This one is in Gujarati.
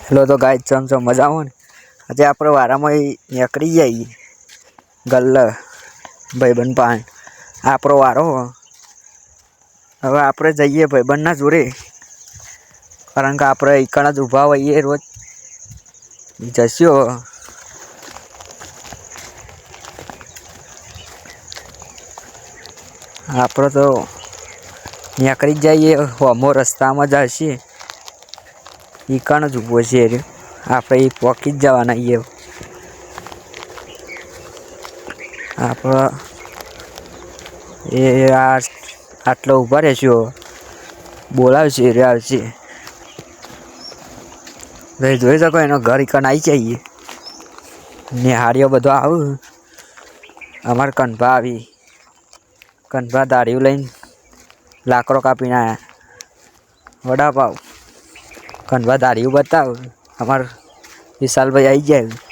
હેલો તો ગાય ચમ મજા આવે ને આજે આપણે વારામાં નીકળી જઈએ ગલ્લ ભાઈબંધ પાન આપણો વારો હવે આપણે જઈએ ભાઈબંધના જોડે કારણ કે આપણે એકણ જ ઊભા હોઈએ રોજ જશો આપણે તો નીકળી જ જઈએ હોમો રસ્તામાં જશે એકણ જ ઊભો છે આપણે એ પોકી જ જવાના એ આપણે એ આટલો ઊભા રહેશો બોલાવશે રે આવશે ભાઈ જોઈ શકો એનો ઘર એકણ આવી જઈએ નિહાળીઓ બધો આવું અમારે કનભા આવી કનભા દાઢીઓ લઈને લાકડો કાપીને આવ્યા વડાપાવ કનભા દાઢીઓ બતાવ અમાર વિશાલભાઈ આવી જાય